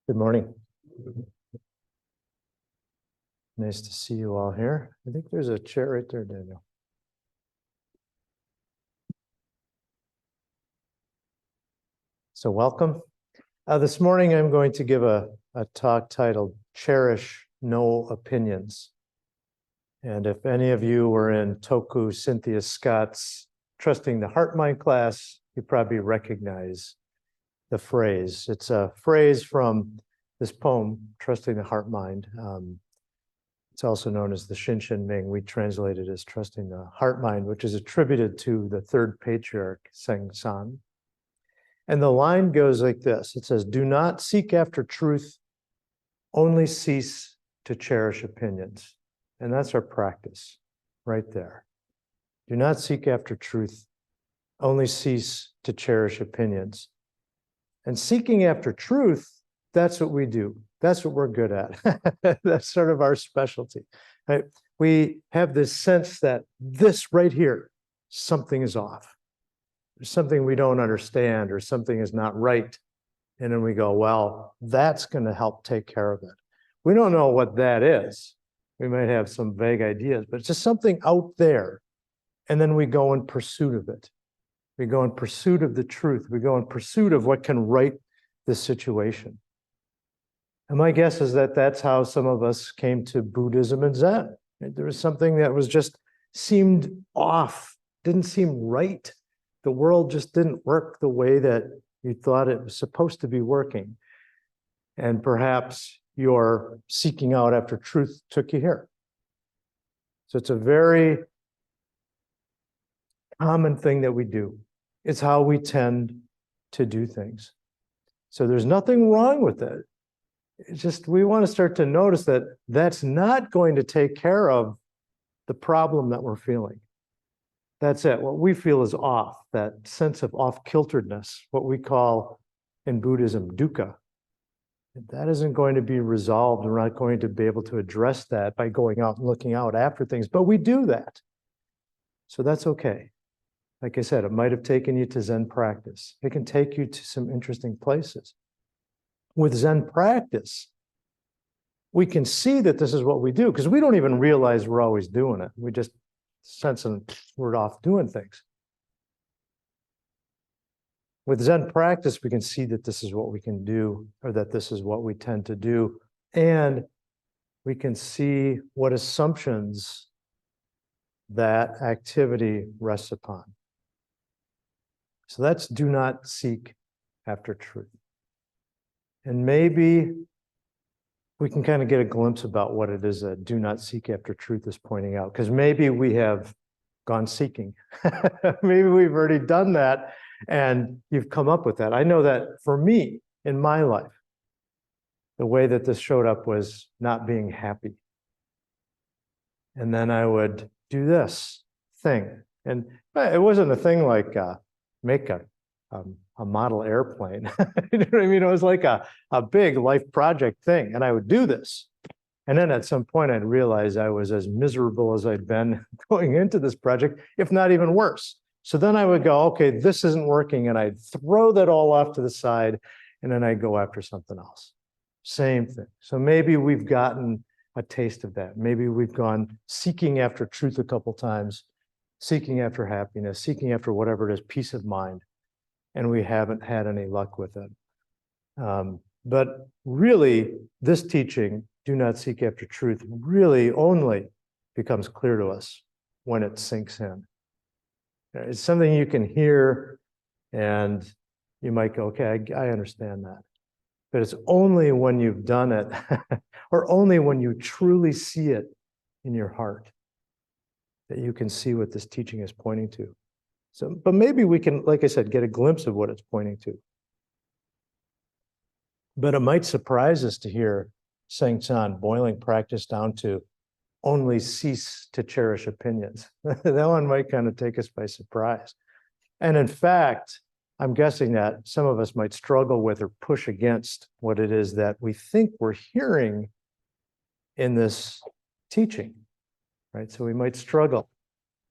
Good morning. Nice to see you all here. I think there's a chair right there, Daniel. So welcome. This morning I'm going to give a talk titled Cherish, No Opinions. And if any of you were in Toku Cynthia Scott's Trusting the Heart Mind class, you probably recognize the phrase. It's a phrase from this poem, Trusting the Heart Mind. It's also known as the Shinshin Ming. We translate it as Trusting the Heart Mind, which is attributed to the third patriarch, Seng-san. And the line goes like this. It says, "Do not seek after truth, only cease to cherish opinions." And that's our practice right there. Do not seek after truth, only cease to cherish opinions. And seeking after truth, that's what we do. That's what we're good at. That's sort of our specialty, right? We have this sense that this right here, something is off. There's something we don't understand or something is not right. And then we go, well, that's going to help take care of it. We don't know what that is. We might have some vague ideas, but it's just something out there. And then we go in pursuit of it. We go in pursuit of the truth. We go in pursuit of what can right this situation. And my guess is that that's how some of us came to Buddhism and Zen. There was something that was just seemed off, didn't seem right. The world just didn't work the way that you thought it was supposed to be working. And perhaps your seeking out after truth took you here. So it's a very common thing that we do. It's how we tend to do things. So there's nothing wrong with it. It's just we want to start to notice that that's not going to take care of the problem that we're feeling. That's it. What we feel is off, that sense of off-kilteredness, what we call in Buddhism dukkha. That isn't going to be resolved. We're not going to be able to address that by going out and looking out after things, but we do that. So that's okay. Like I said, it might have taken you to Zen practice. It can take you to some interesting places. With Zen practice, we can see that this is what we do because we don't even realize we're always doing it. We just sense and we're off doing things. With Zen practice, we can see that this is what we can do, or that this is what we tend to do. And we can see what assumptions that activity rests upon. So that's do not seek after truth. And maybe we can kind of get a glimpse about what it is that do not seek after truth is pointing out, because maybe we have gone seeking. Maybe we've already done that and you've come up with that. I know that for me, in my life, the way that this showed up was not being happy. And then I would do this thing. And it wasn't a thing like make a model airplane. You know what I mean? It was like a big life project thing. And I would do this. And then at some point, I'd realize I was as miserable as I'd been going into this project, if not even worse. So then I would go, okay, this isn't working. And I'd throw that all off to the side. And then I'd go after something else. Same thing. So maybe we've gotten a taste of that. Maybe we've gone seeking after truth a couple times, seeking after happiness, seeking after whatever it is, peace of mind. And we haven't had any luck with it. But really, this teaching, do not seek after truth, really only becomes clear to us when it sinks in. It's something you can hear and you might go, okay, I understand that. But it's only when you've done it or only when you truly see it in your heart that you can see what this teaching is pointing to. So, but maybe we can, like I said, get a glimpse of what it's pointing to. But it might surprise us to hear Seng-san boiling practice down to only cease to cherish opinions. That one might kind of take us by surprise. And in fact, I'm guessing that some of us might struggle with or push against what it is that we think we're hearing in this teaching, right? So we might struggle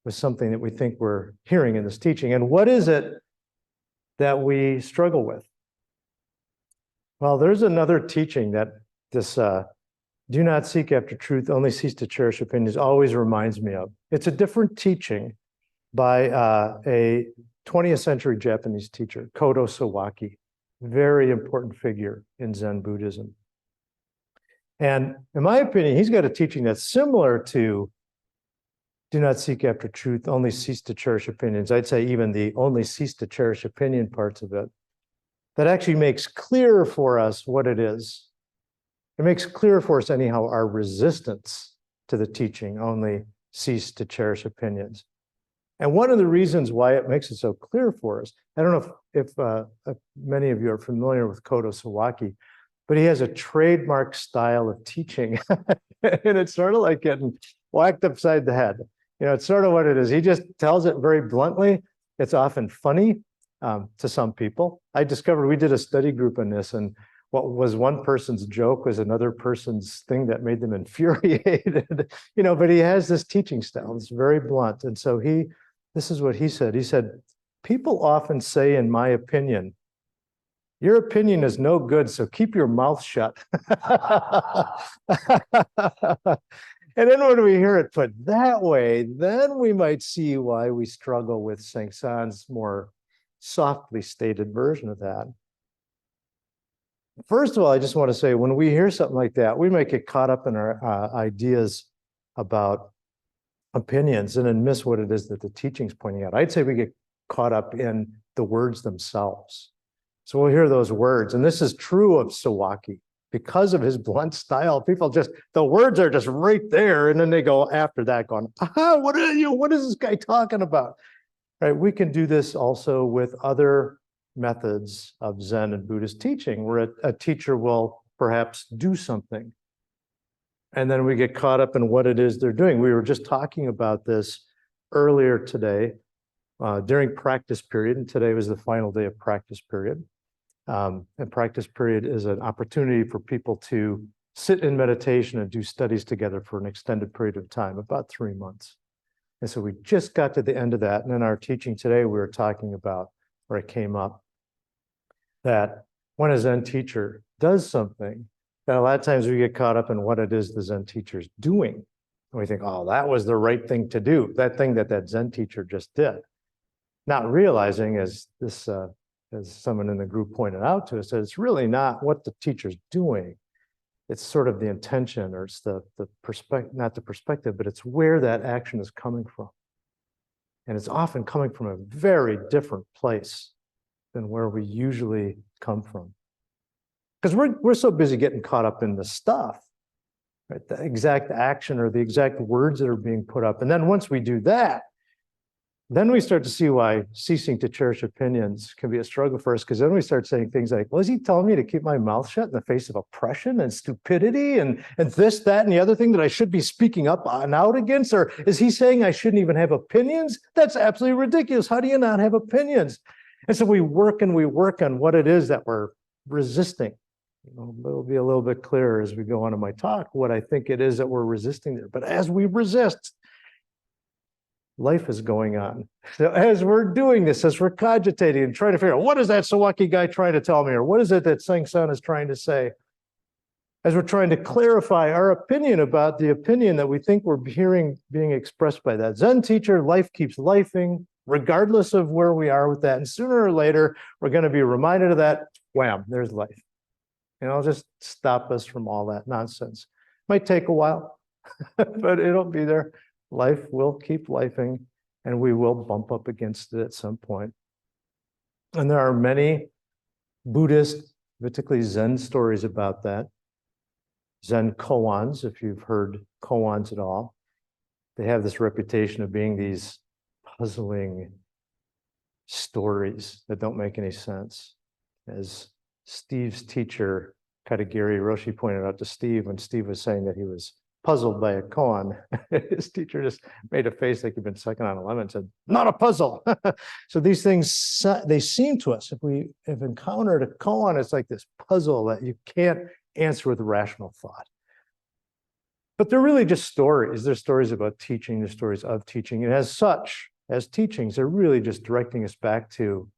with something that we think we're hearing in this teaching. And what is it that we struggle with? Well, there's another teaching that this do not seek after truth, only cease to cherish opinions always reminds me of. It's a different teaching by a 20th century Japanese teacher, Kodo Sawaki, very important figure in Zen Buddhism. And in my opinion, he's got a teaching that's similar to do not seek after truth, only cease to cherish opinions. I'd say even the only cease to cherish opinion parts of it, that actually makes clear for us what it is. It makes clear for us anyhow our resistance to the teaching, only cease to cherish opinions. And one of the reasons why it makes it so clear for us, I don't know if many of you are familiar with Kodo Sawaki, but he has a trademark style of teaching. And it's sort of like getting whacked upside the head. You know, it's sort of what it is. He just tells it very bluntly. It's often funny to some people. I discovered we did a study group on this, and what was one person's joke was another person's thing that made them infuriated. You know, but he has this teaching style. It's very blunt. And so this is what he said. He said, people often say, in my opinion, your opinion is no good, so keep your mouth shut. And then when we hear it put that way, then we might see why we struggle with Sengsan's more softly stated version of that. First of all, I just want to say, when we hear something like that, we might get caught up in our ideas about opinions and then miss what it is that the teaching's pointing out. I'd say we get caught up in the words themselves. So we'll hear those words, and this is true of Sawaki. Because of his blunt style, people the words are just right there, and then they go after that going, aha, what is this guy talking about? Right? We can do this also with other methods of Zen and Buddhist teaching, where a teacher will perhaps do something, and then we get caught up in what it is they're doing. We were just talking about this earlier today during practice period, and today was the final day of practice period. And practice period is an opportunity for people to sit in meditation and do studies together for an extended period of time, about 3 months. And so we just got to the end of that. And in our teaching today, we were talking about, or it came up, that when a Zen teacher does something, that a lot of times we get caught up in what it is the Zen teacher's doing. And we think, oh, that was the right thing to do, that thing that Zen teacher just did. Not realizing, as someone in the group pointed out to us, that it's really not what the teacher's doing. It's sort of the intention, or it's the perspective, not the perspective, but it's where that action is coming from. And it's often coming from a very different place than where we usually come from. Because we're so busy getting caught up in the stuff, right? The exact action or the exact words that are being put up. And then once we do that, then we start to see why ceasing to cherish opinions can be a struggle for us, because then we start saying things like, well, is he telling me to keep my mouth shut in the face of oppression and stupidity and this, that, and the other thing that I should be speaking up and out against? Or is he saying I shouldn't even have opinions? That's absolutely ridiculous. How do you not have opinions? And so we work on what it is that we're resisting. It'll be a little bit clearer as we go on in my talk, what I think it is that we're resisting there. But as we resist, life is going on. So as we're doing this, as we're cogitating and trying to figure out, what is that Sawaki guy trying to tell me? Or what is it that Sengsan is trying to say? As we're trying to clarify our opinion about the opinion that we think we're hearing being expressed by that Zen teacher, life keeps lifing, regardless of where we are with that. And sooner or later, we're going to be reminded of that. Wham, there's life. And it'll just stop us from all that nonsense. Might take a while, but it'll be there. Life will keep lifing, and we will bump up against it at some point. And there are many Buddhist, particularly Zen stories about that. Zen koans, if you've heard koans at all, they have this reputation of being these puzzling stories that don't make any sense. As Steve's teacher, Katagiri Roshi, pointed out to Steve when Steve was saying that he was puzzled by a koan, his teacher just made a face like he'd been sucking on a lemon and said, not a puzzle. So these things, they seem to us, if we have encountered a koan, it's like this puzzle that you can't answer with rational thought. But they're really just stories. They're stories about teaching, they're stories of teaching. And as such, as teachings, they're really just directing us back to,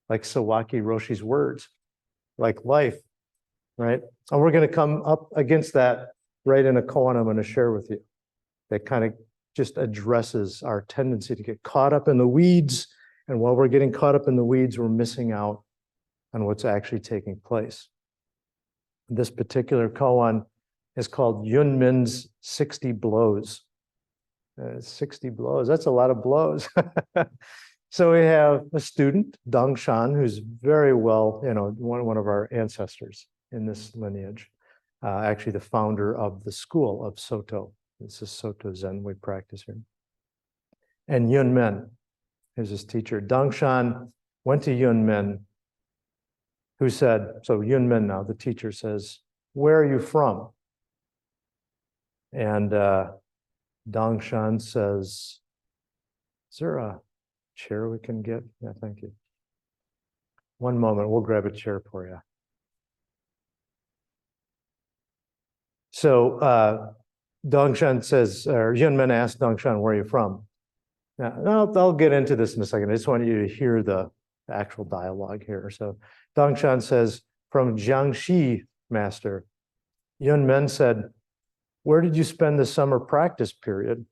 like Sawaki Roshi's words, like life, right? And we're going to come up against that right in a koan I'm going to share with you that kind of just addresses our tendency to get caught up in the weeds. And while we're getting caught up in the weeds, we're missing out on what's actually taking place. This particular koan is called Yunmin's 60 Blows. 60 blows, that's a lot of blows. So we have a student, Dongshan, who's very well, one of our ancestors in this lineage, actually the founder of the school of Soto. This is Soto Zen we practice here. And Yunmen is his teacher. Dongshan went to Yunmen, who said, so Yunmen now, the teacher says, where are you from? And Dongshan says, is there a chair we can get? Yeah, thank you. One moment, we'll grab a chair for you. So Dongshan says, or Yunmen asked Dongshan, where are you from? Now, I'll get into this in a second. I just want you to hear the actual dialogue here. So Dongshan says, from Jiangxi, master. Yunmen said, where did you spend the summer practice period?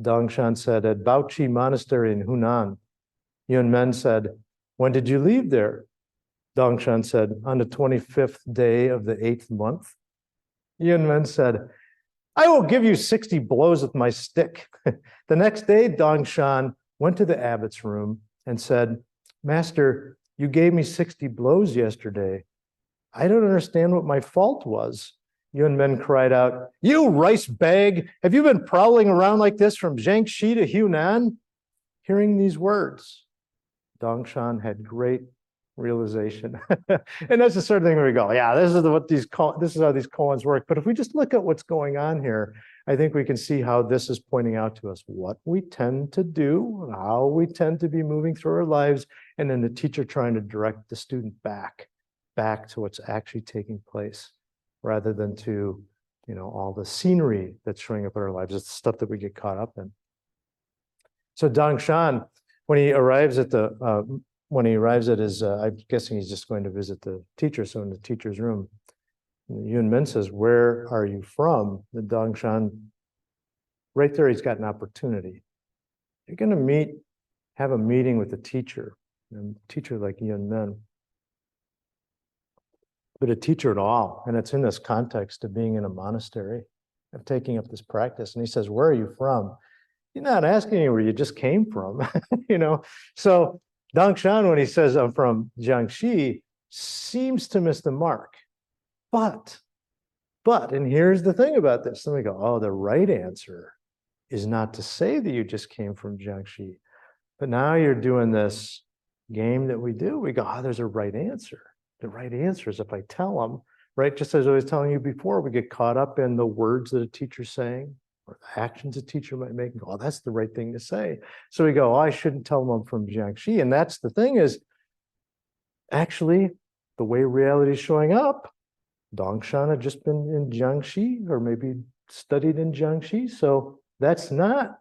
Dongshan said, at Baoqi Monastery in Hunan. Yunmen said, when did you leave there? Dongshan said, on the 25th day of the 8th month. Yunmen said, I will give you 60 blows with my stick. The next day, Dongshan went to the abbot's room and said, Master, you gave me 60 blows yesterday. I don't understand what my fault was. Yunmen cried out, you rice bag, have you been prowling around like this from Jiangxi to Hunan? Hearing these words, Dongshan had great realization. And that's the sort of thing where we go, yeah, this is how these koans work. But if we just look at what's going on here, I think we can see how this is pointing out to us what we tend to do, how we tend to be moving through our lives, and then the teacher trying to direct the student back to what's actually taking place, rather than to, all the scenery that's showing up in our lives. It's stuff that we get caught up in. So Dongshan, when he arrives at his, I'm guessing he's just going to visit the teacher. So in the teacher's room, Yunmen says, where are you from? The Dongshan, right there, he's got an opportunity. You're going to have a meeting with a teacher like Yunmen, but a teacher at all. And it's in this context of being in a monastery, of taking up this practice. And he says, where are you from? You're not asking you where you just came from, So Dongshan, when he says, I'm from Jiangxi, seems to miss the mark. But, and here's the thing about this. Then we go, oh, the right answer is not to say that you just came from Jiangxi. But now you're doing this game that we do. We go, oh, there's a right answer. The right answer is if I tell them, right? Just as I was telling you before, we get caught up in the words that a teacher's saying or the actions a teacher might make. Oh, that's the right thing to say. So we go, oh, I shouldn't tell them I'm from Jiangxi. And that's the thing is, actually, the way reality is showing up, Dongshan had just been in Jiangxi or maybe studied in Jiangxi. So that's not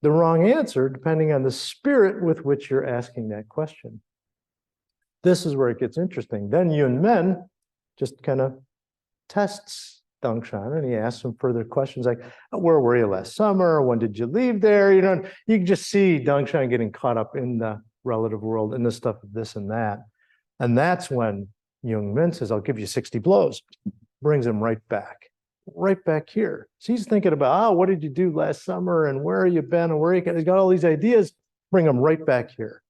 the wrong answer, depending on the spirit with which you're asking that question. This is where it gets interesting. Then Yunmen just kind of tests Dongshan and he asks him further questions like, where were you last summer? When did you leave there? You can just see Dongshan getting caught up in the relative world and the stuff of this and that. And that's when Yunmen says, I'll give you 60 blows, brings him right back here. So he's thinking about, what did you do last summer and where have you been and where are you going? He's got all these ideas, bring him right back here.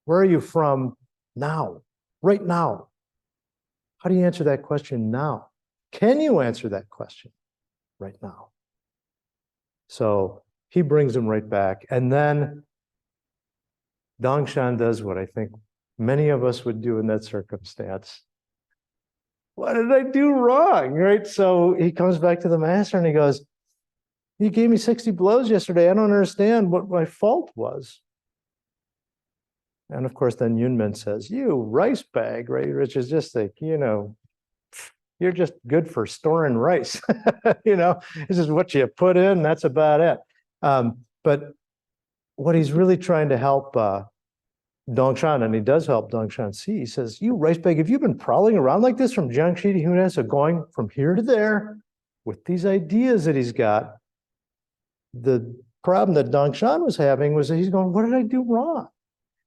Where are you from now, right now? How do you answer that question now? Can you answer that question right now? So he brings him right back. And then Dongshan does what I think many of us would do in that circumstance. What did I do wrong, right? So he comes back to the master and he goes, you gave me 60 blows yesterday. I don't understand what my fault was. And of course, then Yunmen says, you rice bag, right? Which is just like, you're just good for storing rice. This is what you put in, that's about it. But what he's really trying to help Dongshan, and he does help Dongshan see. He says, "You rice bag, have you been prowling around like this from Jiangxi to Hunan? So going from here to there with these ideas that he's got." The problem that Dongshan was having was that he's going, "What did I do wrong?"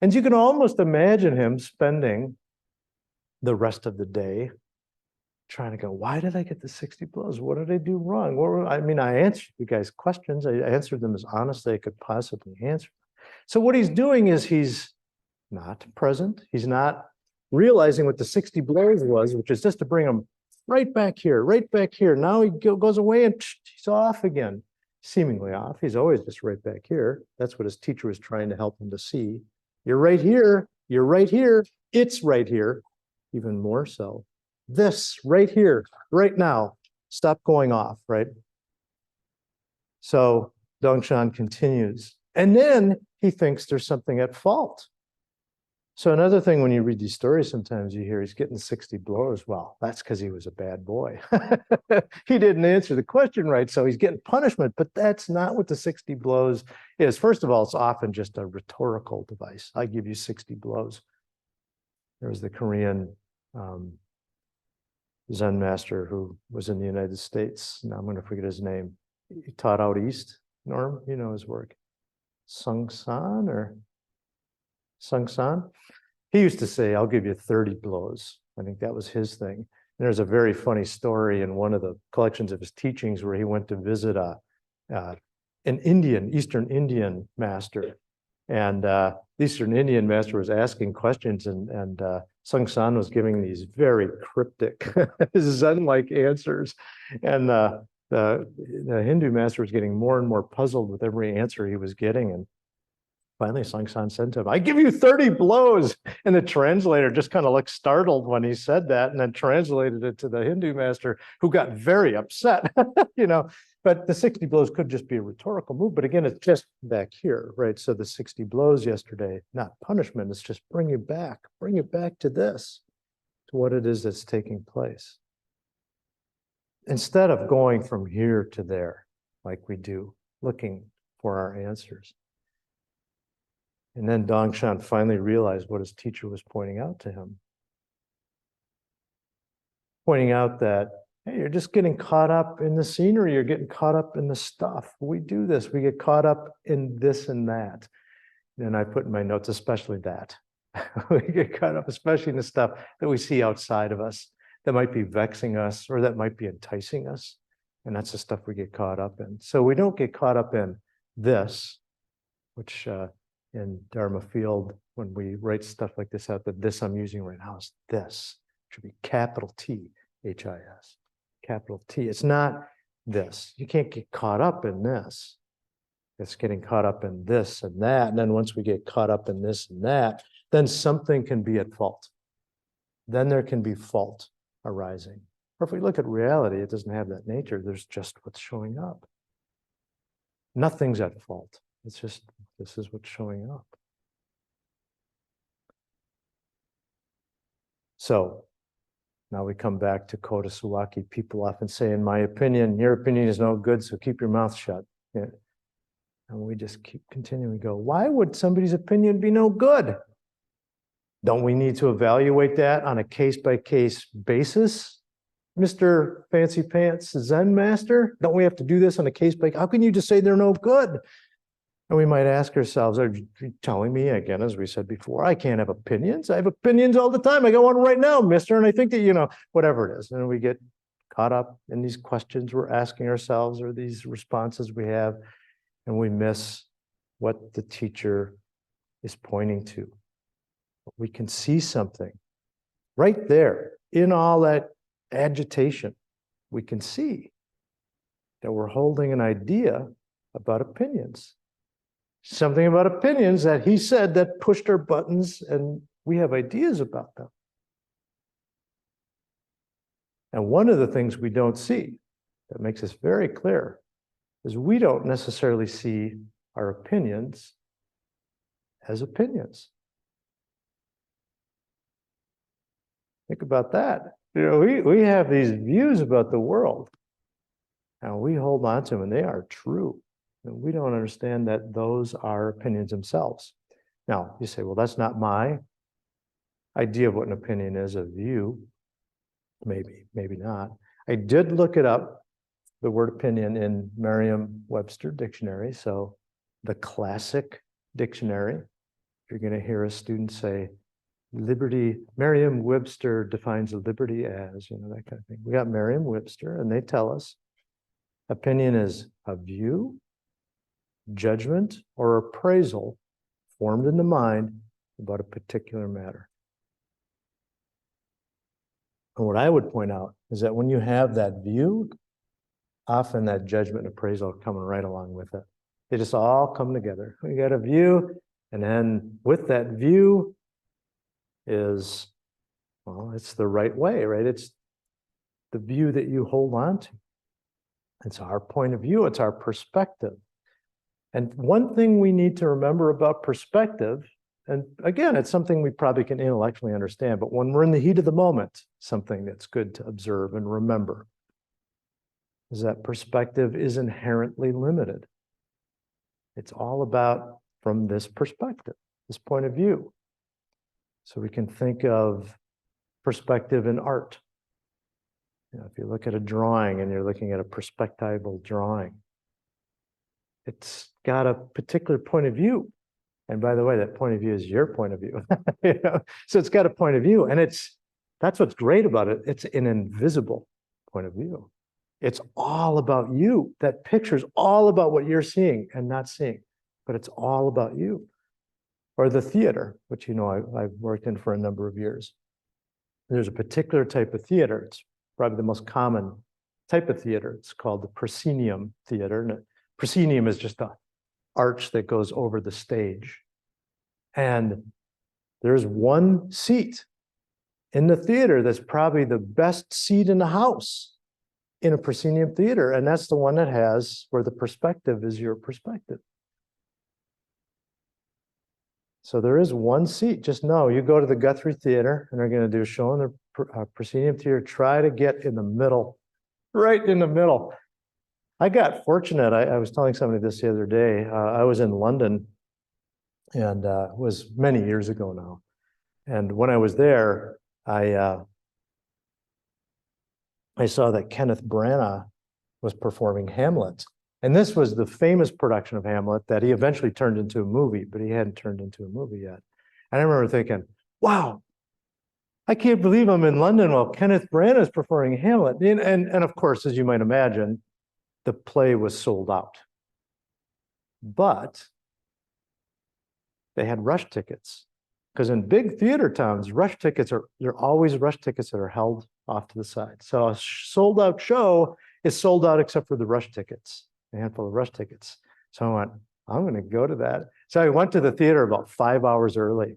And you can almost imagine him spending the rest of the day trying to go, "Why did I get the 60 blows? What did I do wrong?" I mean, I answered you guys' questions. I answered them as honestly as I could possibly answer. So what he's doing is he's not present. He's not realizing what the 60 blows was, which is just to bring him right back here, right back here. Now he goes away and he's off again, seemingly off. He's always just right back here. That's what his teacher was trying to help him to see. You're right here. You're right here. It's right here. Even more so. This right here, right now. Stop going off, right? So Dongshan continues. And then he thinks there's something at fault. So another thing, when you read these stories, sometimes you hear he's getting 60 blows. Well, that's because he was a bad boy. He didn't answer the question right, so he's getting punishment. But that's not what the 60 blows is. First of all, it's often just a rhetorical device. I give you 60 blows. There was the Korean Zen master who was in the United States. Now I'm going to forget his name. He taught out east. Norm, you know his work. Sung San. He used to say, "I'll give you 30 blows." I think that was his thing. And there's a very funny story in one of the collections of his teachings where he went to visit an Eastern Indian master. And the Eastern Indian master was asking questions, and Sung San was giving these very cryptic, Zen-like answers. And the Hindu master was getting more and more puzzled with every answer he was getting. And finally, Sung San said to him, "I give you 30 blows." And the translator just kind of looked startled when he said that, and then translated it to the Hindu master, who got very upset, you know. But the 60 blows could just be a rhetorical move. But again, it's just back here, right? So the 60 blows yesterday, not punishment. It's just bring you back to this, to what it is that's taking place. Instead of going from here to there, like we do, looking for our answers. And then Dongshan finally realized what his teacher was pointing out to him. Pointing out that, hey, you're just getting caught up in the scenery. You're getting caught up in the stuff. We do this. We get caught up in this and that. And I put in my notes, especially that. We get caught up, especially in the stuff that we see outside of us that might be vexing us or that might be enticing us. And that's the stuff we get caught up in. So we don't get caught up in this, which in Dharma field, when we write stuff like this out, that this I'm using right now is this. It should be capital T, H-I-S, capital T. It's not this. You can't get caught up in this. It's getting caught up in this and that. And then once we get caught up in this and that, then something can be at fault. Then there can be fault arising. Or if we look at reality, it doesn't have that nature. There's just what's showing up. Nothing's at fault. It's just, this is what's showing up. So now we come back to Koda Suwaki. People often say, in my opinion, your opinion is no good, so keep your mouth shut. Yeah. And we just keep continuing to go, why would somebody's opinion be no good? Don't we need to evaluate that on a case-by-case basis, Mr. Fancy Pants Zen Master? Don't we have to do this on a case-by-case? How can you just say they're no good? And we might ask ourselves, are you telling me, again, as we said before, I can't have opinions? I have opinions all the time. I got one right now, mister, and I think that, you know, whatever it is. And we get caught up in these questions we're asking ourselves or these responses we have, and we miss what the teacher is pointing to. We can see something right there in all that agitation. We can see that we're holding an idea about opinions. Something about opinions that he said that pushed our buttons, and we have ideas about them. And one of the things we don't see that makes this very clear is we don't necessarily see our opinions as opinions. Think about that. You know, we have these views about the world, and we hold on to them, and they are true. And we don't understand that those are opinions themselves. Now, you say, well, that's not my idea of what an opinion is, a view. Maybe, maybe not. I did look it up, the word opinion, in Merriam-Webster dictionary. So the classic dictionary, you're going to hear a student say, liberty, Merriam-Webster defines liberty as, that kind of thing. We got Merriam-Webster, and they tell us opinion is a view, judgment, or appraisal formed in the mind about a particular matter. And what I would point out is that when you have that view, often that judgment and appraisal are coming right along with it. They just all come together. We got a view, and then with that view is, well, it's the right way, right? It's the view that you hold on to. It's our point of view, it's our perspective. And one thing we need to remember about perspective, and again, it's something we probably can intellectually understand, but when we're in the heat of the moment, something that's good to observe and remember is that perspective is inherently limited. It's all about from this perspective, this point of view. So we can think of perspective in art. If you look at a drawing and you're looking at a perspectival drawing, it's got a particular point of view. And by the way, that point of view is your point of view. So it's got a point of view, and that's what's great about it. It's an invisible point of view. It's all about you. That picture's all about what you're seeing and not seeing, but it's all about you. Or the theater, which I've worked in for a number of years. There's a particular type of theater. It's probably the most common type of theater. It's called the proscenium theater. And proscenium is just an arch that goes over the stage. And there's one seat in the theater that's probably the best seat in the house in a proscenium theater. And that's the one that has where the perspective is your perspective. So there is one seat. Just know, you go to the Guthrie Theater and they're going to do a show in the proscenium theater. Try to get in the middle, right in the middle. I got fortunate. I was telling somebody this the other day. I was in London, and it was many years ago now. And when I was there, I saw that Kenneth Branagh was performing Hamlet. And this was the famous production of Hamlet that he eventually turned into a movie, but he hadn't turned into a movie yet. And I remember thinking, wow, I can't believe I'm in London while Kenneth Branagh is performing Hamlet. And of course, as you might imagine, the play was sold out. But they had rush tickets. Because in big theater towns, they're always rush tickets that are held off to the side. So a sold out show is sold out except for the rush tickets. A handful of rush tickets. So I went, I'm going to go to that. So I went to the theater about 5 hours early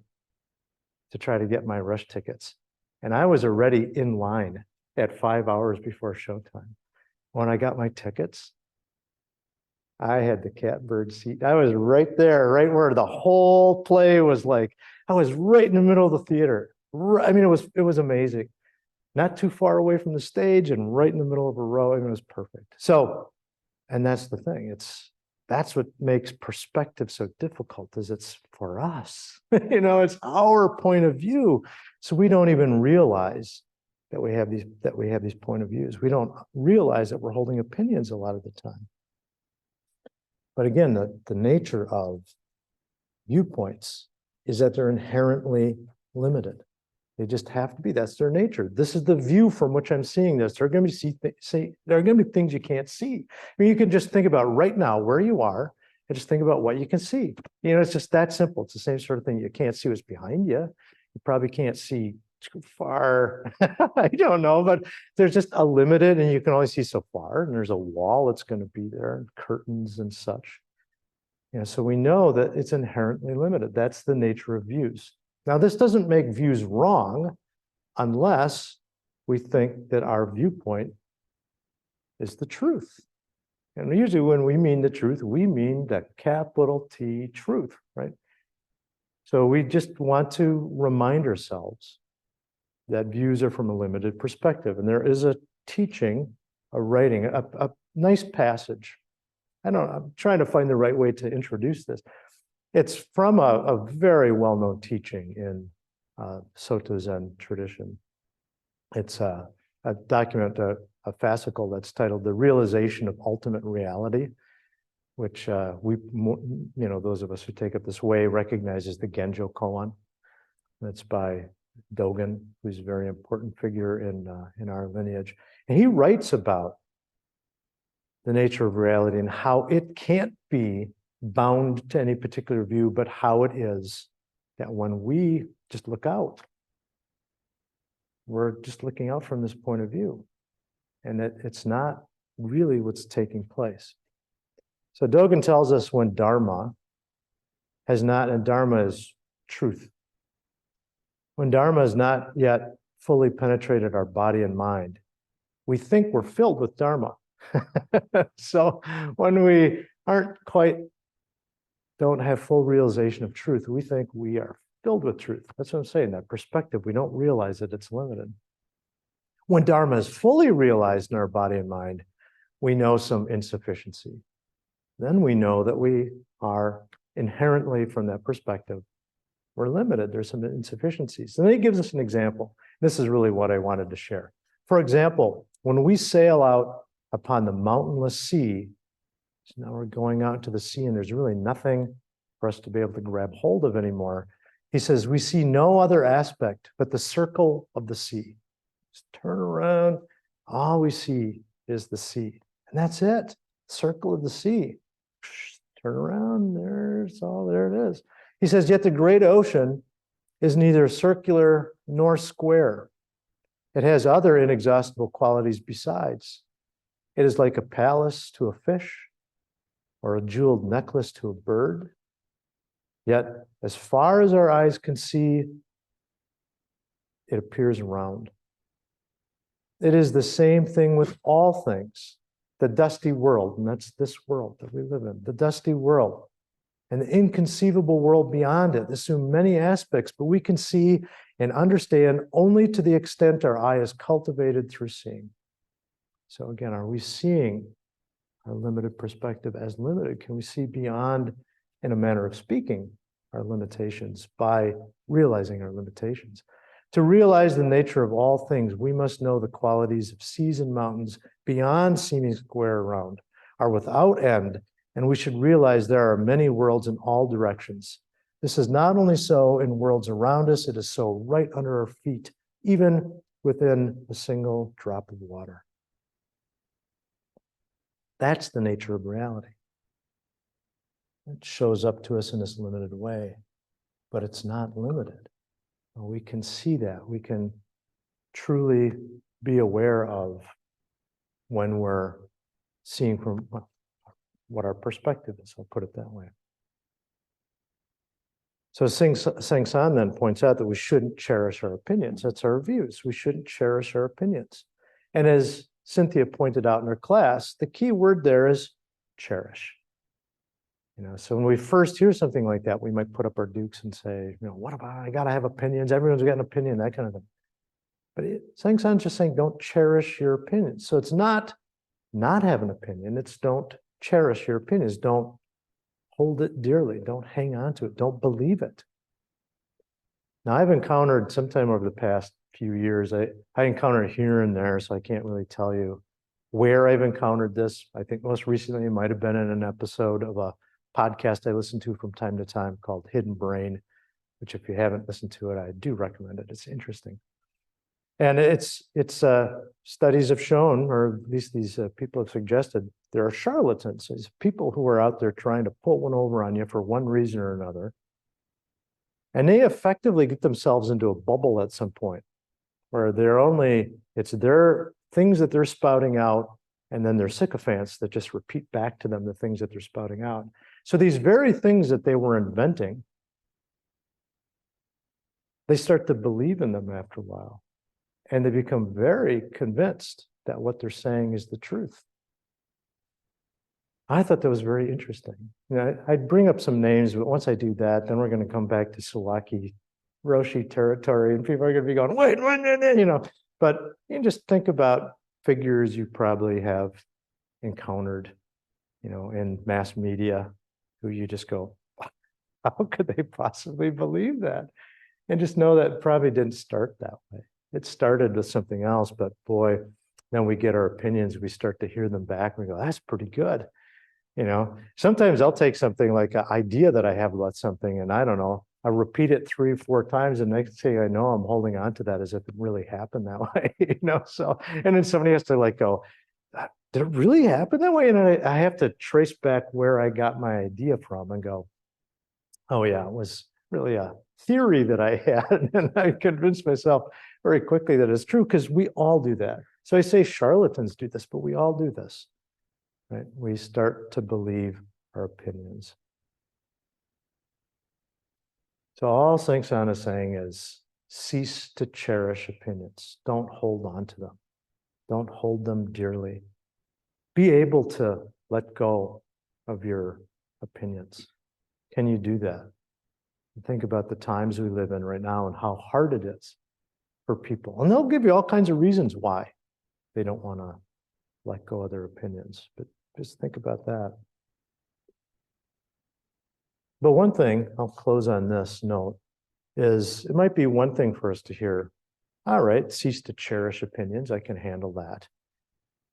to try to get my rush tickets. And I was already in line at 5 hours before showtime. When I got my tickets, I had the catbird seat. I was right there, right where the whole play was like. I was right in the middle of the theater. I mean, it was amazing. Not too far away from the stage and right in the middle of a row. I mean, it was perfect. So, and that's the thing. That's what makes perspective so difficult, is it's for us. It's our point of view. So we don't even realize that we have these point of views. We don't realize that we're holding opinions a lot of the time. But again, the nature of viewpoints is that they're inherently limited. They just have to be. That's their nature. This is the view from which I'm seeing this. There are going to be things you can't see. I mean, you can just think about right now where you are and just think about what you can see. It's just that simple. It's the same sort of thing. You can't see what's behind you. You probably can't see too far. I don't know, but there's just a limited, and you can only see so far. And there's a wall that's going to be there, and curtains and such. So we know that it's inherently limited. That's the nature of views. Now, this doesn't make views wrong unless we think that our viewpoint is the truth. And usually when we mean the truth, we mean the capital T truth, right? So we just want to remind ourselves that views are from a limited perspective. And there is a teaching, a writing, a nice passage. I'm trying to find the right way to introduce this. It's from a very well-known teaching in Soto Zen tradition. It's a document, a fascicle that's titled "The Realization of Ultimate Reality," which those of us who take it this way recognize as the Genjo Koan. That's by Dogen, who's a very important figure in our lineage. And he writes about the nature of reality and how it can't be bound to any particular view, but how it is that when we just look out, we're just looking out from this point of view, and that it's not really what's taking place. So Dogen tells us when Dharma has not, and Dharma is truth, when Dharma has not yet fully penetrated our body and mind, we think we're filled with Dharma. So when we don't have full realization of truth, we think we are filled with truth. That's what I'm saying, that perspective, we don't realize that it's limited. When Dharma is fully realized in our body and mind, we know some insufficiency. Then we know that we are inherently, from that perspective, we're limited. There's some insufficiencies. And then he gives us an example. This is really what I wanted to share. For example, when we sail out upon the mountainless sea, so now we're going out to the sea and there's really nothing for us to be able to grab hold of anymore. He says, we see no other aspect but the circle of the sea. Just turn around, all we see is the sea. And that's it, circle of the sea. Turn around, there it is. He says, yet the great ocean is neither circular nor square. It has other inexhaustible qualities besides. It is like a palace to a fish or a jeweled necklace to a bird. Yet, as far as our eyes can see, it appears round. It is the same thing with all things. The dusty world, and that's this world that we live in, the dusty world, and the inconceivable world beyond it assume many aspects, but we can see and understand only to the extent our eye is cultivated through seeing. So again, are we seeing our limited perspective as limited? Can we see beyond, in a manner of speaking, our limitations by realizing our limitations? To realize the nature of all things, we must know the qualities of seas and mountains beyond seeming square around, are without end, and we should realize there are many worlds in all directions. This is not only so in worlds around us, it is so right under our feet, even within a single drop of water. That's the nature of reality. It shows up to us in this limited way, but it's not limited. We can see that. We can truly be aware of when we're seeing from what our perspective is. I'll put it that way. So Sang San then points out that we shouldn't cherish our opinions. That's our views. We shouldn't cherish our opinions. And as Cynthia pointed out in her class, the key word there is cherish. So when we first hear something like that, we might put up our dukes and say, what about, I gotta have opinions, everyone's got an opinion, that kind of thing. But Sang San's just saying, don't cherish your opinions. So it's not have an opinion, it's don't cherish your opinions, don't hold it dearly, don't hang on to it, don't believe it. Now I've encountered sometime over the past few years, I encountered it here and there, so I can't really tell you where I've encountered this. I think most recently it might have been in an episode of a podcast I listen to from time to time called Hidden Brain, which if you haven't listened to it, I do recommend it. It's interesting. And it's studies have shown, or at least these people have suggested, there are charlatans, these people who are out there trying to pull one over on you for one reason or another. And they effectively get themselves into a bubble at some point where it's their things that they're spouting out, and then their sycophants that just repeat back to them the things that they're spouting out. So these very things that they were inventing, they start to believe in them after a while. And they become very convinced that what they're saying is the truth. I thought that was very interesting. I'd bring up some names, but once I do that, then we're going to come back to Sawaki Roshi territory, and people are going to be going, wait, But you can just think about figures you probably have encountered, in mass media, who you just go, How could they possibly believe that? And just know that it probably didn't start that way. It started with something else, but boy, then we get our opinions, we start to hear them back, and we go, that's pretty good. Sometimes I'll take something like an idea that I have about something, and I don't know, I repeat it 3 or 4 times, and next thing I know, I'm holding on to that as if it really happened that way, So, and then somebody has to like go, did it really happen that way? And I have to trace back where I got my idea from and go, oh yeah, it was really a theory that I had. And I convinced myself very quickly that it's true, because we all do that. So I say charlatans do this, but we all do this, right? We start to believe our opinions. So all Sengsan is saying is cease to cherish opinions. Don't hold on to them. Don't hold them dearly. Be able to let go of your opinions. Can you do that? Think about the times we live in right now and how hard it is for people. And they'll give you all kinds of reasons why they don't want to let go of their opinions. But just think about that. But one thing, I'll close on this note, is it might be one thing for us to hear, all right, cease to cherish opinions. I can handle that.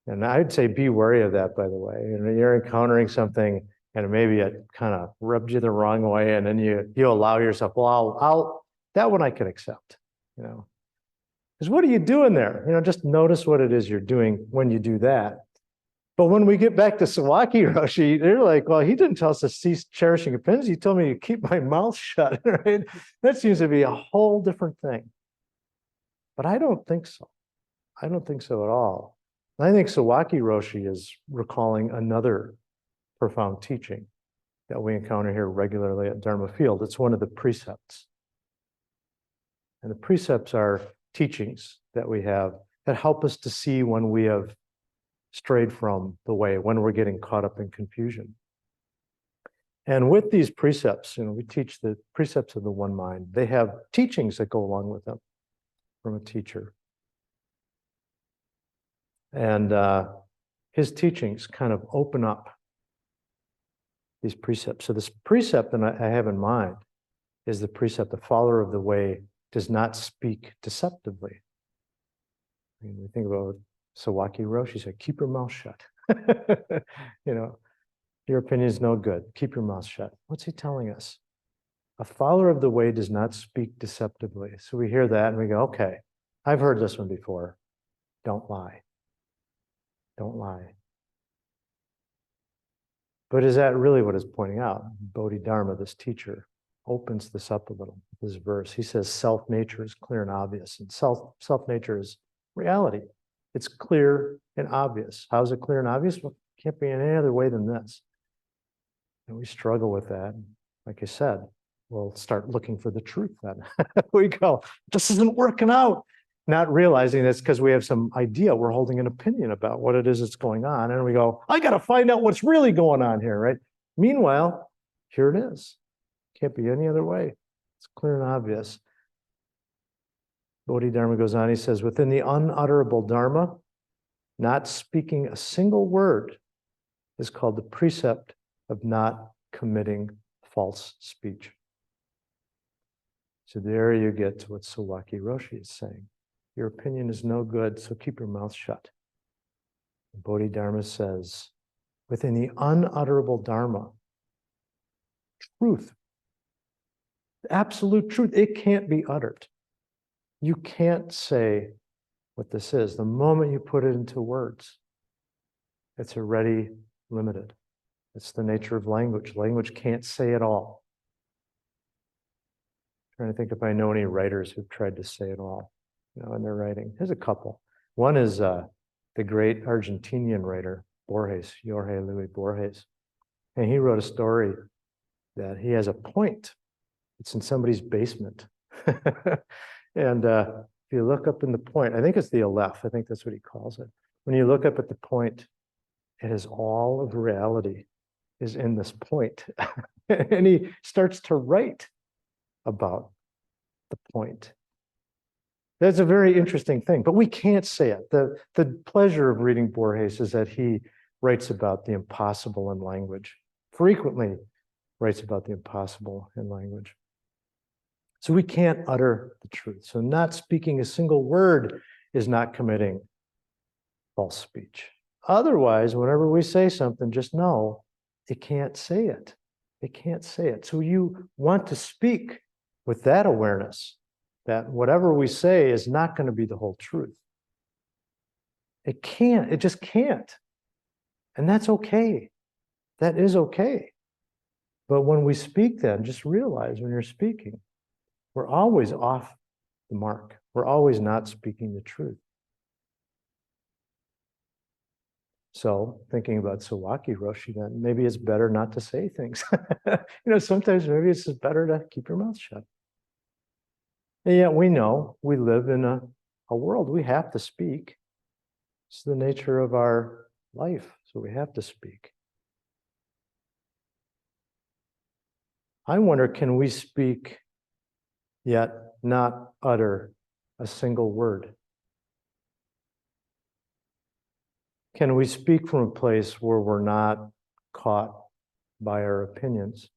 And I'd say be wary of that, by the way. You're encountering something and maybe it kind of rubbed you the wrong way, and then you allow yourself, well, I'll that one I can accept, Because what are you doing there? Just notice what it is you're doing when you do that. But when we get back to Sawaki Roshi, they're like, well, he didn't tell us to cease cherishing opinions. He told me to keep my mouth shut, right? That seems to be a whole different thing. But I don't think so. I don't think so at all. I think Sawaki Roshi is recalling another profound teaching that we encounter here regularly at Dharma Field. It's one of the precepts. And the precepts are teachings that we have that help us to see when we have strayed from the way, when we're getting caught up in confusion. And with these precepts, we teach the precepts of the one mind. They have teachings that go along with them from a teacher. And his teachings kind of open up these precepts. So this precept that I have in mind is the precept, the follower of the way does not speak deceptively. We think about Sawaki Roshi, he said, keep your mouth shut. Your opinion is no good. Keep your mouth shut. What's he telling us? A follower of the way does not speak deceptively. So we hear that and we go, okay, I've heard this one before. Don't lie. Don't lie. But is that really what it's pointing out? Bodhidharma, this teacher, opens this up a little, this verse. He says self-nature is clear and obvious. And self-nature is reality. It's clear and obvious. How is it clear and obvious? Well, it can't be in any other way than this. And we struggle with that. Like I said, we'll start looking for the truth then. We go, this isn't working out. Not realizing it's because we have some idea, we're holding an opinion about what it is that's going on. And we go, I got to find out what's really going on here, right? Meanwhile, here it is. Can't be any other way. It's clear and obvious. Bodhidharma goes on, he says, within the unutterable Dharma, not speaking a single word is called the precept of not committing false speech. So there you get to what Sawaki Roshi is saying. Your opinion is no good, so keep your mouth shut. Bodhidharma says, within the unutterable Dharma, truth, absolute truth, it can't be uttered. You can't say what this is. The moment you put it into words, it's already limited. It's the nature of language. Language can't say it all. I'm trying to think if I know any writers who've tried to say it all, in their writing. There's a couple. One is the great Argentinian writer, Borges, Jorge Luis Borges. And he wrote a story that he has a point. It's in somebody's basement. And if you look up in the point, I think it's the Aleph, I think that's what he calls it. When you look up at the point, it is all of reality is in this point. And he starts to write about the point. That's a very interesting thing, but we can't say it. The pleasure of reading Borges is that he writes about the impossible in language. Frequently, writes about the impossible in language. So we can't utter the truth. So not speaking a single word is not committing false speech. Otherwise, whenever we say something, just know it can't say it. It can't say it. So you want to speak with that awareness that whatever we say is not going to be the whole truth. It can't. It just can't. And that's okay. That is okay. But when we speak, then just realize when you're speaking, we're always off the mark. We're always not speaking the truth. So thinking about Sawaki Roshi, then maybe it's better not to say things. Sometimes maybe it's just better to keep your mouth shut. And yet we know we live in a world we have to speak. It's the nature of our life, so we have to speak. I wonder, can we speak yet not utter a single word? Can we speak from a place where we're not caught by our opinions?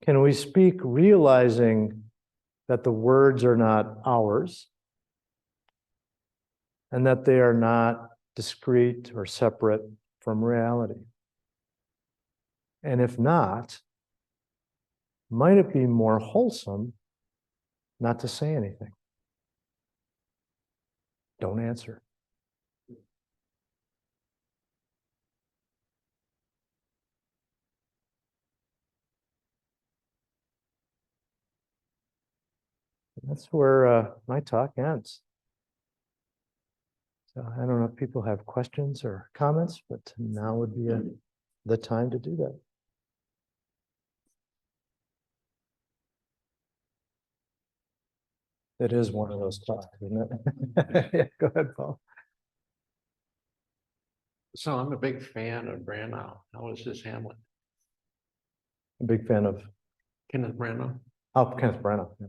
Can we speak realizing that the words are not ours and that they are not discrete or separate from reality? And if not, might it be more wholesome not to say anything? Don't answer. That's where my talk ends. So I don't know if people have questions or comments, but now would be the time to do that. It is one of those talks, isn't it? Yeah, go ahead, Paul. So I'm a big fan of Branagh. How was his Hamlet? A big fan of Kenneth Branagh. Kenneth Branagh. Yeah.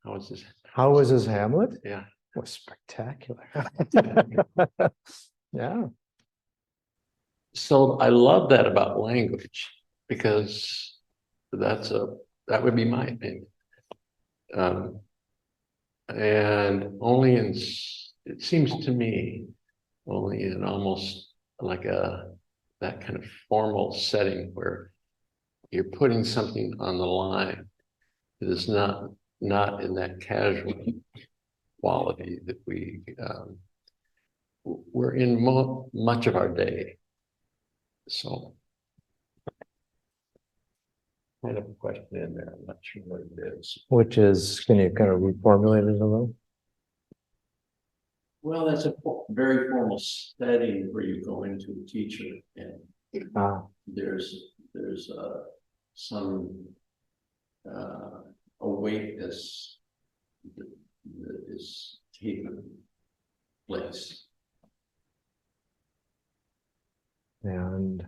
How was his Hamlet? Yeah. It was spectacular. Yeah. So I love that about language because that would be my opinion. And only it seems to me, only in almost like that kind of formal setting where you're putting something on the line that is not in that casual quality that we're in much of our day. So kind of a question in there. I'm not sure what it is. Which is, can you kind of reformulate it a little? Well, that's a very formal setting where you go into a teacher and there's some awakeness that is taking place. And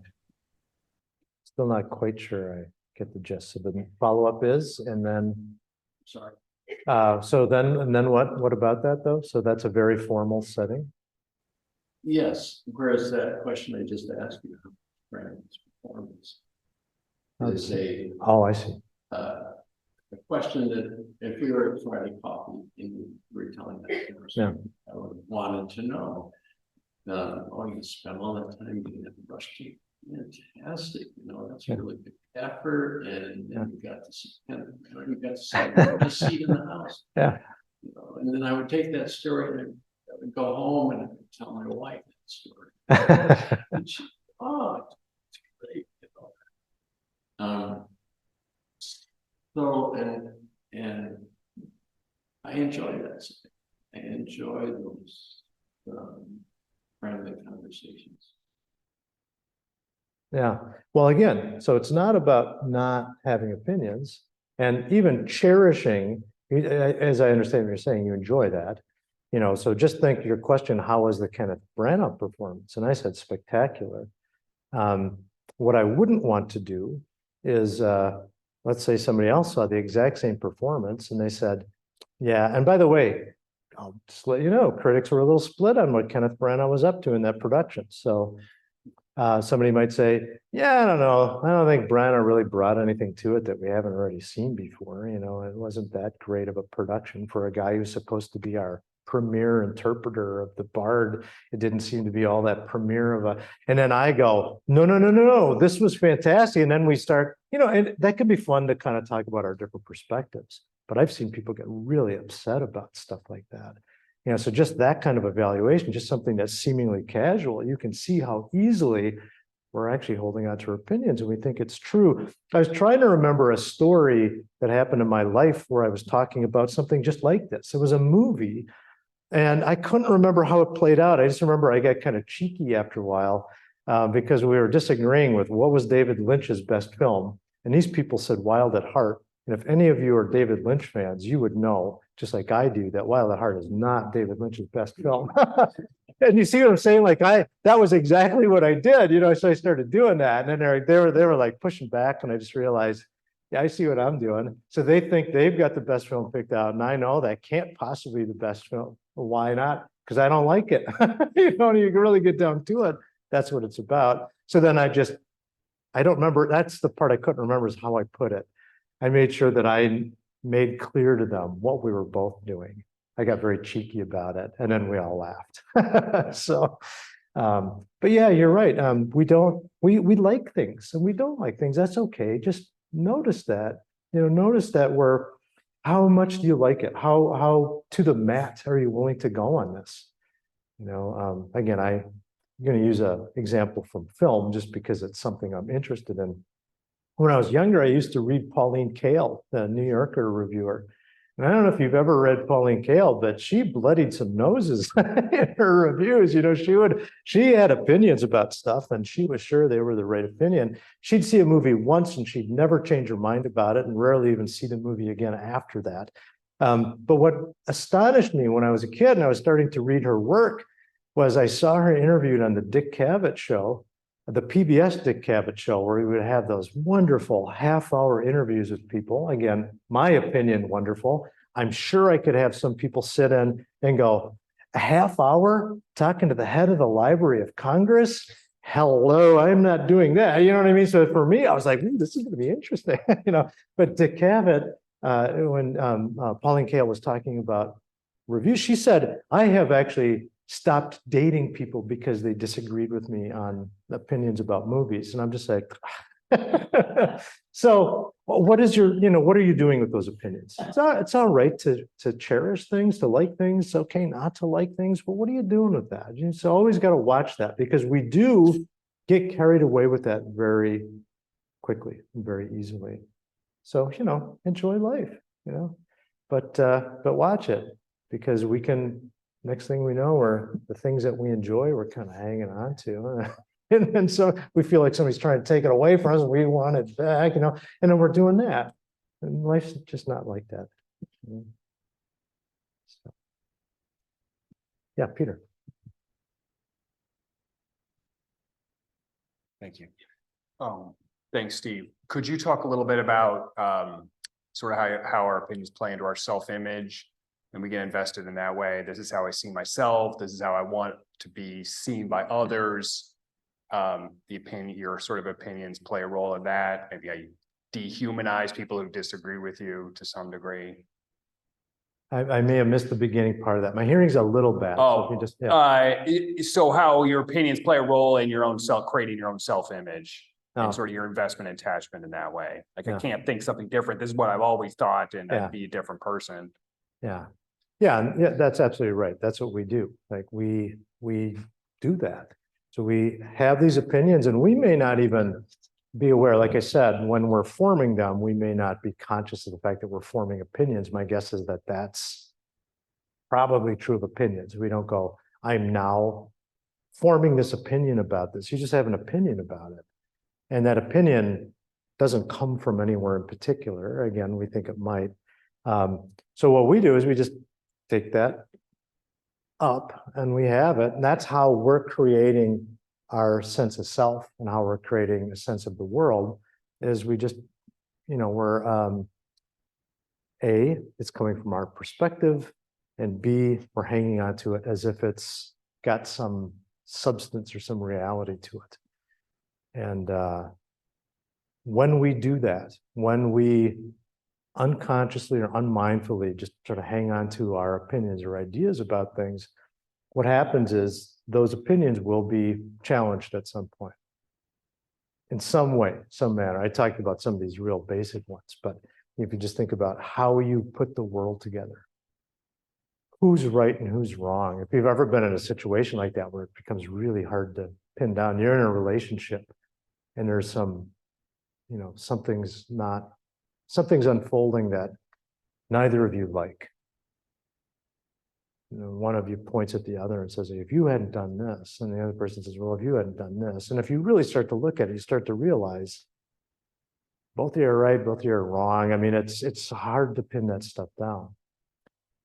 still not quite sure I get the gist. So the follow-up is, and then Sorry. so then what about that though? So that's a very formal setting. Yes, whereas that question I just asked you, Brandon's performance, is I see. A question that if we were writing copy in retelling that conversation, I would have wanted to know. You spent all that time getting that brush teeth. Fantastic, that's a really big effort, and you got to see you got to see it in the house. Yeah. And then I would take that story and I would go home and I would tell my wife that story. And she, it's great, So and I enjoy that. I enjoy those friendly conversations. Yeah. Well, again, so it's not about not having opinions and even cherishing, as I understand what you're saying, you enjoy that. So just think your question, how was the Kenneth Branagh performance? And I said spectacular. What I wouldn't want to do is, let's say somebody else saw the exact same performance and they said, yeah, and by the way, I'll just let you know, critics were a little split on what Kenneth Branagh was up to in that production. So Somebody might say, yeah, I don't know. I don't think Brenna really brought anything to it that we haven't already seen before. You know, it wasn't that great of a production for a guy who's supposed to be our premier interpreter of the Bard. It didn't seem to be all that premier of a, and then I go, no, this was fantastic. And then we start, you know, and that could be fun to kind of talk about our different perspectives. But I've seen people get really upset about stuff like that. You know, so just that kind of evaluation, just something that's seemingly casual, you can see how easily we're actually holding on to our opinions and we think it's true. I was trying to remember a story that happened in my life where I was talking about something just like this. It was a movie and I couldn't remember how it played out. I just remember I got kind of cheeky after a while because we were disagreeing with what was David Lynch's best film. And these people said Wild at Heart. And if any of you are David Lynch fans, you would know, just like I do, that Wild at Heart is not David Lynch's best film. And you see what I'm saying? Like that was exactly what I did, you know, so I started doing that. And then they were like pushing back and I just realized, yeah, I see what I'm doing. So they think they've got the best film picked out. And I know that can't possibly be the best film. Well, why not? Because I don't like it. You know, you can really get down to it. That's what it's about. So then I don't remember. That's the part I couldn't remember is how I put it. I made sure that I made clear to them what we were both doing. I got very cheeky about it, and then we all laughed. So, but yeah, you're right. We like things and we don't like things. That's okay. Just notice that. You know, notice that how much do you like it? How to the mat are you willing to go on this? You know, again, I'm going to use an example from film just because it's something I'm interested in. When I was younger, I used to read Pauline Kael, the New Yorker reviewer. And I don't know if you've ever read Pauline Kael, but she bloodied some noses in her reviews. You know, she had opinions about stuff and she was sure they were the right opinion. She'd see a movie once and she'd never change her mind about it and rarely even see the movie again after that. But what astonished me when I was a kid and I was starting to read her work was I saw her interviewed on the Dick Cavett show, the PBS Dick Cavett show, where we would have those wonderful half-hour interviews with people. Again, my opinion, wonderful. I'm sure I could have some people sit in and go, a half hour talking to the head of the Library of Congress? Hello, I'm not doing that. You know what I mean? So for me, I was like, this is going to be interesting. You know, but Dick Cavett, when Pauline Kael was talking about reviews, she said, I have actually stopped dating people because they disagreed with me on opinions about movies. And I'm just like, so what is what are you doing with those opinions? It's all right to cherish things, to like things. It's okay not to like things, but what are you doing with that? You just always got to watch that because we do get carried away with that very quickly and very easily. So, enjoy life, but watch it because we can, next thing we know, we're the things that we enjoy, we're kind of hanging on to. And so we feel like somebody's trying to take it away from us. We want it back, and then we're doing that. And life's just not like that. So, yeah, Peter. Thank you. Thanks, Steve. Could you talk a little bit about sort of how our opinions play into our self-image and we get invested in that way? This is how I see myself. This is how I want to be seen by others. Your sort of opinions play a role in that. Maybe I dehumanize people who disagree with you to some degree. I may have missed the beginning part of that. My hearing's a little bad. Oh, so how your opinions play a role in your own creating your own self-image and sort of your investment attachment in that way. Like I can't think something different. This is what I've always thought, and I'd be a different person. Yeah, that's absolutely right. That's what we do. Like we do that. So we have these opinions and we may not even be aware, like I said, when we're forming them, we may not be conscious of the fact that we're forming opinions. My guess is that that's probably true of opinions. We don't go, I'm now forming this opinion about this. You just have an opinion about it. And that opinion doesn't come from anywhere in particular. Again, we think it might. So what we do is we just take that up and we have it. And that's how we're creating our sense of self and how we're creating a sense of the world is we just, we're, A, it's coming from our perspective, and B, we're hanging on to it as if it's got some substance or some reality to it. And when we do that, when we unconsciously or unmindfully just sort of hang on to our opinions or ideas about things, what happens is those opinions will be challenged at some point. In some way, some manner. I talked about some of these real basic ones, but if you just think about how you put the world together, who's right and who's wrong. If you've ever been in a situation like that where it becomes really hard to pin down, you're in a relationship and there's some, something's unfolding that neither of you like. One of you points at the other and says, if you hadn't done this, and the other person says, well, if you hadn't done this. And if you really start to look at it, you start to realize both of you are right, both of you are wrong. I mean, it's hard to pin that stuff down.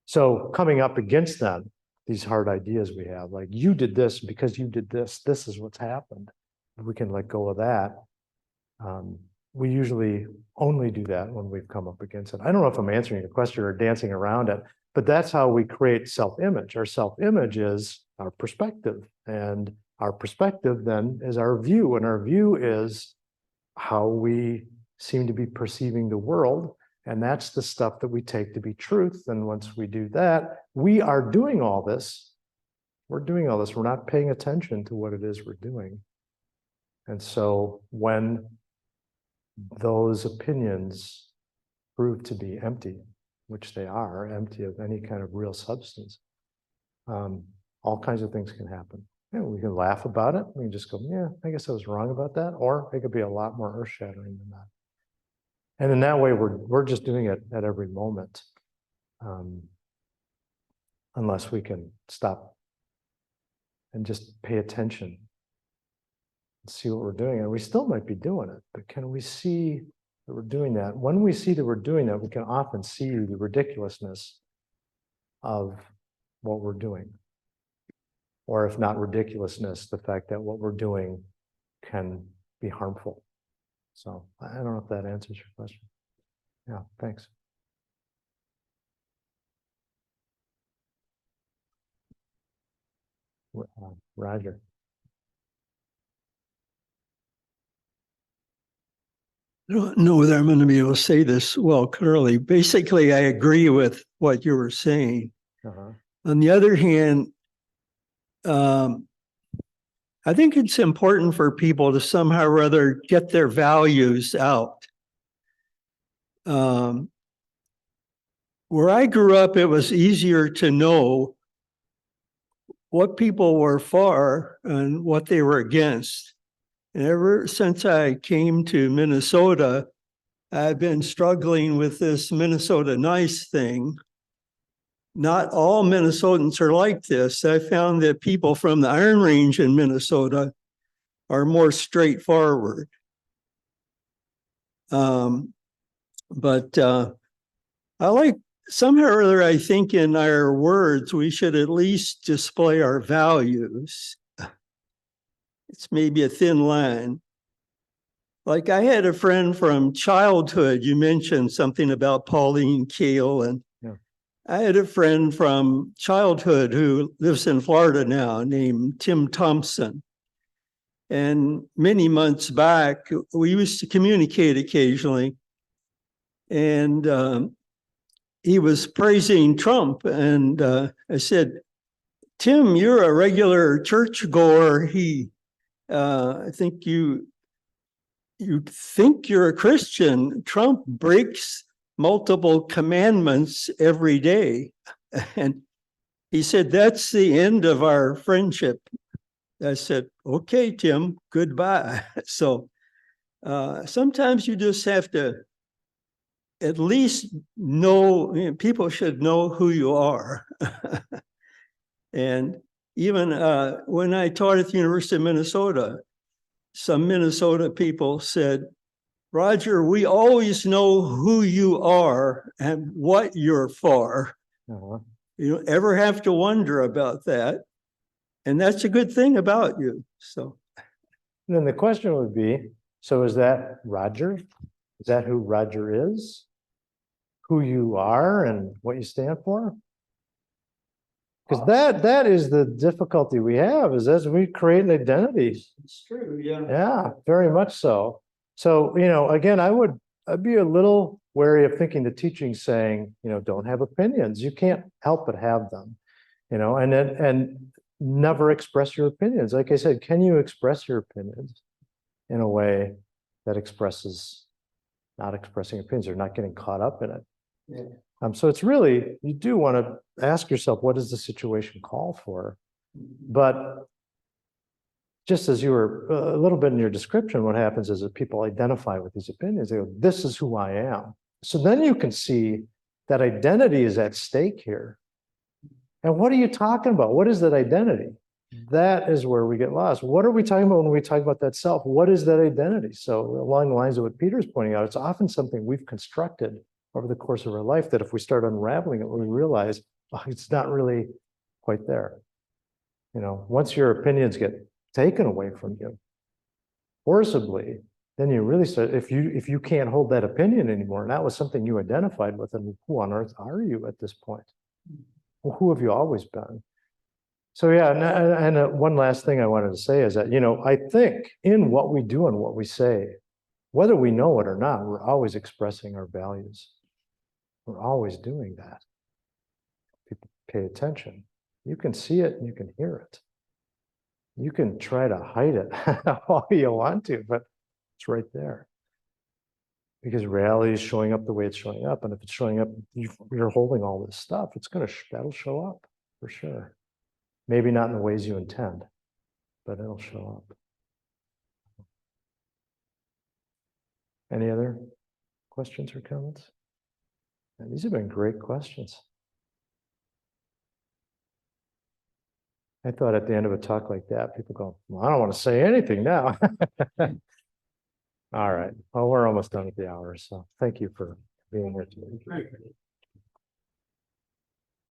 So coming up against them, these hard ideas we have, like you did this because you did this, this is what's happened. If we can let go of that. We usually only do that when we've come up against it. I don't know if I'm answering your question or dancing around it, but that's how we create self-image. Our self-image is our perspective, and our perspective then is our view, and our view is how we seem to be perceiving the world, and that's the stuff that we take to be truth. And once we do that, we are doing all this. We're doing all this. We're not paying attention to what it is we're doing. And so when those opinions prove to be empty, which they are, empty of any kind of real substance, all kinds of things can happen. We can laugh about it. We can just go, yeah, I guess I was wrong about that. Or it could be a lot more earth-shattering than that. And in that way, we're just doing it at every moment, unless we can stop and just pay attention and see what we're doing. And we still might be doing it, but can we see that we're doing that? When we see that we're doing that, we can often see the ridiculousness of what we're doing. Or if not ridiculousness, the fact that what we're doing can be harmful. So I don't know if that answers your question. Yeah, thanks. Roger. I don't know whether I'm going to be able to say this well clearly. Basically, I agree with what you were saying. On the other hand, I think it's important for people to somehow or other get their values out. Where I grew up, it was easier to know what people were for and what they were against. And ever since I came to Minnesota, I've been struggling with this Minnesota nice thing. Not all Minnesotans are like this. I found that people from the Iron Range in Minnesota are more straightforward. But I like, somehow or other, I think in our words, we should at least display our values. It's maybe a thin line. Like I had a friend from childhood, you mentioned something about Pauline Kael, and I had a friend from childhood who lives in Florida now named Tim Thompson. And many months back, we used to communicate occasionally. And he was praising Trump. And I said, Tim, you're a regular churchgoer. I think you think you're a Christian. Trump breaks multiple commandments every day. And he said, that's the end of our friendship. I said, okay, Tim, goodbye. So sometimes you just have to at least know, people should know who you are. And even when I taught at the University of Minnesota, some Minnesota people said, Roger, we always know who you are and what you're for. You don't ever have to wonder about that. And that's a good thing about you. So then the question would be, so is that Roger? Is that who Roger is? Who you are and what you stand for? Because that is the difficulty we have, is as we create an identity. It's true, yeah. Yeah, very much so. So, again, I'd be a little wary of thinking the teaching saying, don't have opinions. You can't help but have them, and never express your opinions. Like I said, can you express your opinions in a way that expresses not expressing opinions or not getting caught up in it? Yeah. So it's really, you do want to ask yourself, what does the situation call for? But just as you were a little bit in your description, what happens is that people identify with these opinions. They go, this is who I am. So then you can see that identity is at stake here. And what are you talking about? What is that identity? That is where we get lost. What are we talking about when we talk about that self? What is that identity? So along the lines of what Peter's pointing out, it's often something we've constructed over the course of our life that if we start unraveling it, we realize it's not really quite there. Once your opinions get taken away from you forcibly, then you really start, if you can't hold that opinion anymore, and that was something you identified with, and who on earth are you at this point? Well, who have you always been? So yeah, and one last thing I wanted to say is that, I think in what we do and what we say, whether we know it or not, we're always expressing our values. We're always doing that. People pay attention. You can see it and you can hear it. You can try to hide it all you want to, but it's right there. Because reality is showing up the way it's showing up. And if it's showing up, you're holding all this stuff, that'll show up for sure. Maybe not in the ways you intend, but it'll show up. Any other questions or comments? And these have been great questions. I thought at the end of a talk like that, people go, well, I don't want to say anything now. All right. Well, we're almost done with the hour. So thank you for being here today.